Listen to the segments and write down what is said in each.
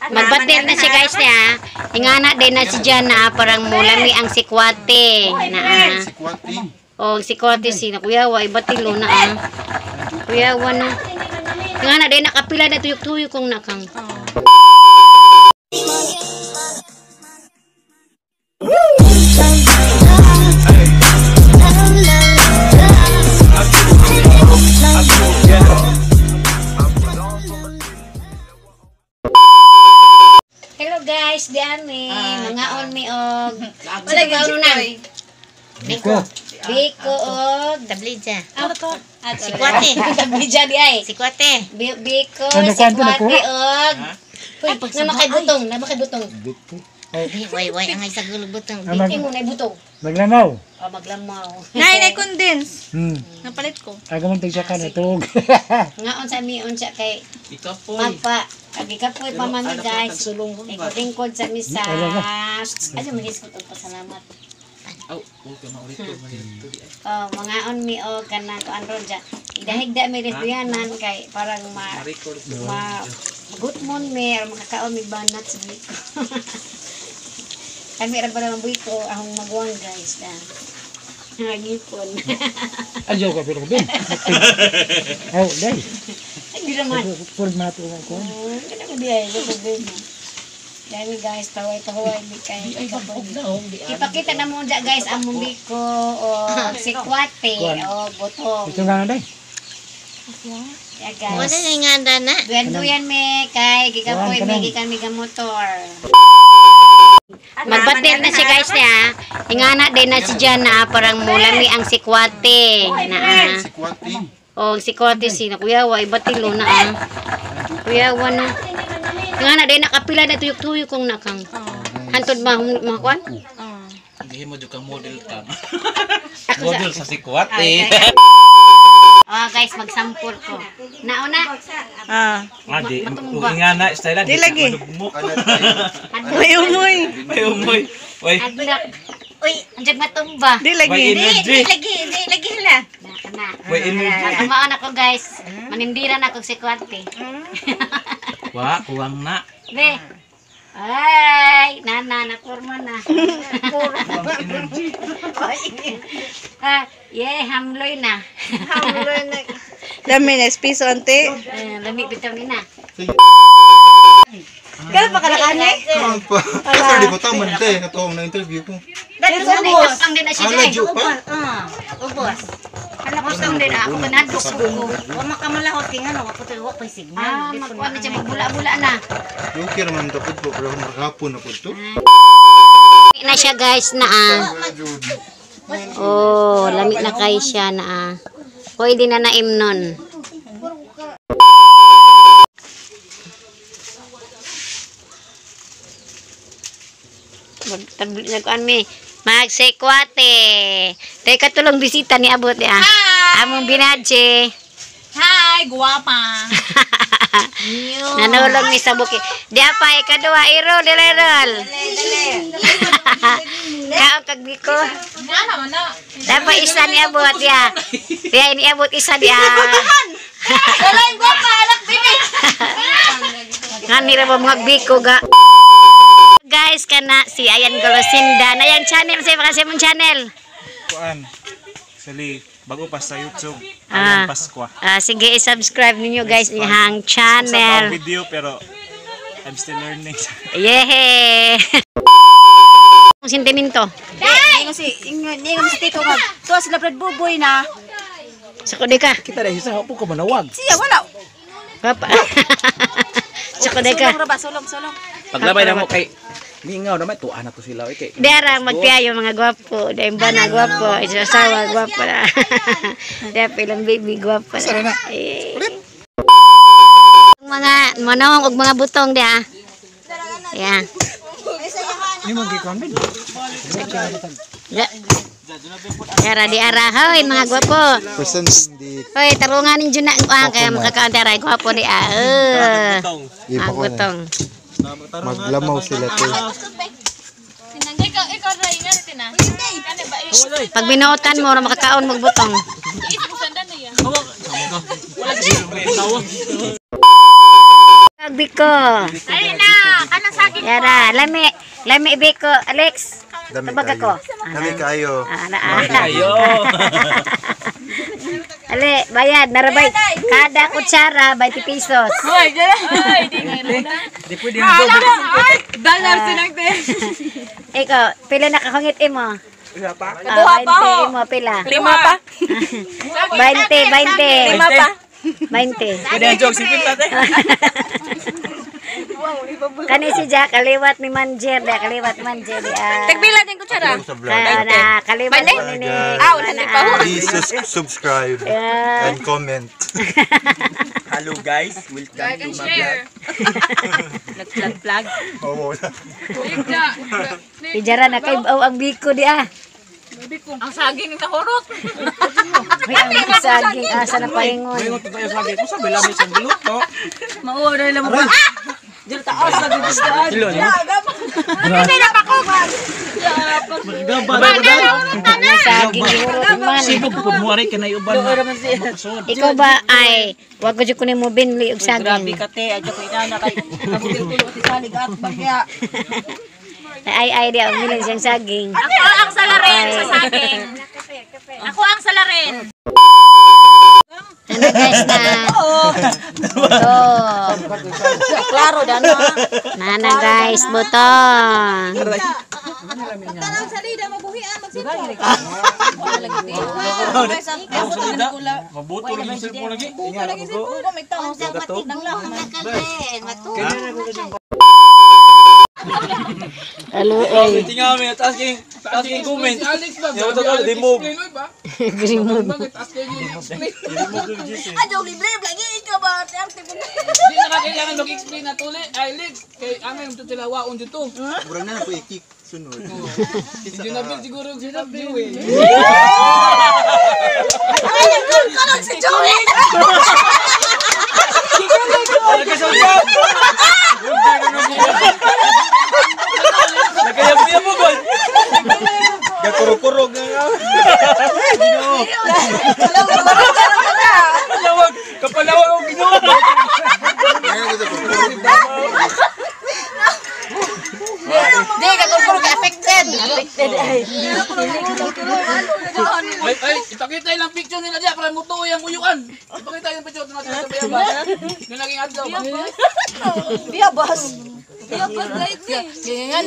Magbatil na siya guys niya. Ingana din na si Jan na parang mulami ang sikwate. Na oh, sikwate si na kuyawa ibatilo na kuyawa na. Ingana din nakapila na tuyok-tuyok kong nakang. Guys, diami, mga on mi og. Wala gyud na. Biko og tablidja. Ano to? Sikwate. Tablidja di ay. Sikwate. Biko, sikwate og. Uy, namakay butong, namakay butong. Way, ang isa gulog butong. Biki mo na butong. Maglamaw. Oh, maglamaw. Nay condense. Napalit ko. Aga man tagsa ka na tug. Ngaon sa mi unsa kay ikapoy. Magpa Ikapoy pa man guys. Lingkod sa misa. Ayo mag-isot og pasalamat. Aw, okay maulit ko dito di ay. Oh, mga on mi og kanang kuan ja. Idahigda mi resbiyanan kay parang Ma-record ko. good mon mi aron makakaon mi banat sa biko. Kami ra para buiko ahong magwang guys da. Ngipon. Ayaw ka pero ben. Oh, dai. Hindi naman. Pur mato ko. Kada ko diay ko ben. Dami guys, taway-taway di kay ipakita na mo dya guys ang mubiko o sikwate o butong. Ito nga dai. Ya guys. Wala nga nganda na. Duyan me kay gigapoy me gikan mi motor. Magbatil na siya guys niya. Ingana din na si Jan na parang mulami ang sikwate. Na oh, sikwate si na kuyawa ibatilo na kuyawa na. Ingana din nakapila na tuyok-tuyok kong nakang. Hantod makuan? Hindi mo juga model ka. Model sa sikwate. Oh guys, magsampul ko. Nauna. Di ingana style Di lagi. May umoy. Oy. Uy, anjag matumba. Di lagi. Di lagi hala. Na. May energy. Tumaan ako guys. Manindiran ako si Kwante. Wa, kuwang na. Be. Ay, nana kurma na. Kuwang energy. Hamloy na. Dami na piso ante. Lami bitaw ni na. Kaya pa kalakane? Asa di ko taman te katong na interview ko. Dito sa ubos. Ang din na siya. Ala jo pa. Ubos. Hala ko sa din ako banado ko. Wa makamalahot king ano, wa puto wa pa signal. Magkuan na siya magbula-bula na. Yung kira man dapat po pero makapon na po to. Na siya guys na oh, lamig na kay siya na pwede na naimnon. Nagkuan mi magsikwate. Teka tulong bisita ni abot ya. Among binadje. Hi, guwapa. Nanulong ni sa buki. Di apa ikadua iro dilerol. Kao kag biko. Dapat isa ni abot ya. Dia ini abot isa dia. Dalain guwapa anak bibi. Ngani ra ba mga biko ga. Guys, kana si Ayan Golosinda. Na yang channel saya makasih mong channel. Kuan. Sali bago pa sa YouTube. Ayan Paskwa. Sige, i-subscribe ninyo guys ihang Sa channel. video pero I'm still learning. Yehey! Ang sentimento. Dai, kasi ingon si tito kag. Tuwa sila brad buboy na. Sa kode ka. Kita dai sa po ko manawag. Siya wala. Papa. Sa kode ka. Solong. Paglabay na mo kay Mingaw naman tuwa na to sila kay. Darang magtiayo mga gwapo. Dahil ba na gwapo. Isasawa gwapo na. Dahil pilang baby gwapo na. Mga manong ug mga butong dia. Yan. Ni magikon ben. Yara di arahoy mga gwapo. Person di Hoy, tarungan ninyo na kaya makakaantara gwapo di iba ko. butong. Maglamaw sila te. Pag binuotan mo, makakaon magbutong. Biko. Ay na, kanang saging. Yara, lami Biko, Alex. Dami Tabag ako. Dami kayo. Ayo. Ale, bayad, narabay. Kada kutsara, 20 pesos. Di pwede ang doble. Dollar sinagde. Ikaw, pila nakakangit mo? Duha pa ho. 20 mo, pila. 5 pa. 20. 5 pa. 20. Pwede ang joke, sipin natin. Kani si Jack, kaliwat ni Manjer. Kaliwat Manjer. Tagpila din kutsara. Na, kaliwat Balik? mo ni... Wala din pa ho. Please subscribe and comment. Hello guys, welcome to my vlog. Nag-plug. Oo. Pijara na kay ang Biko di Ang saging na horot. May ang saging asa na pahingon. Ngayon ito tayo sa lagi. Kung sabi lang may isang gulo, no? Mauuna lang mo. Diyan taas sa gudistaan. Kilo, no? Hindi na pa ko. Ang saging gihurot man. Sibog po muwari ka na iuban na. Ikaw ba ay wag ko jud kunin mo binli og saging. Kate, adyo ko inana kay nagutulo ti salig at bagya. Ay dia umili siyang saging. Ako ang salarin sa saging. Ako ang salarin. Ano guys na? Buto. Klaro dano. Nana guys, buto. Tanang salida mabuhian magsipo. Mabuto lang yung cellphone lagi. May tao sa matik ng lang. Alo ay. Tingnan mo, taas king comment. Yung ito ko, remove. Grimod. Adyo libre lagi ikaw ba arte mo. Di na kailangan mag-explain na tuli. Ay, Lex, kay amin ito tilawaon dito. Murang na po i-kick sunod. Hindi na bil siguro si Joey. Ay, nagkul ka lang si Joey. Nagkayab-yab mo, God. Kurog-kurog nga. Kapalawag ang ginawa. Di ka kulkul ka affected. Ay, ipakita yung picture nila dyan para mutuoy ang uyuan. Ipakita yung picture natin sa bayabas. Yung naging adlaw ba? Biyabas. Biyabas like ni. Ganyan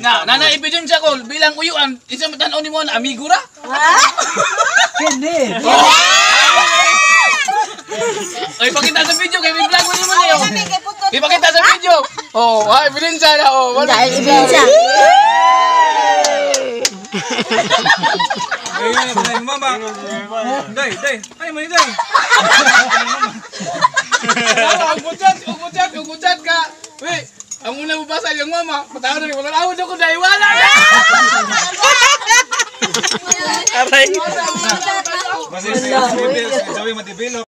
nga Nana ebidensya ko bilang uyuan, isa matanaw ni mo na amigo ra. Hindi. Ay, ipakita sa video kay vlog mo ni mo niyo. Ipakita sa video. Oh, ha, ebidensya na oh. Dahil ibensya. Ay, mama. Day. Ay, mali day. Ugutat ka. Wait, ang una mo basa yung mama. Patawad na wala ako ko dai wala. Aray. Masih sabi matibilo.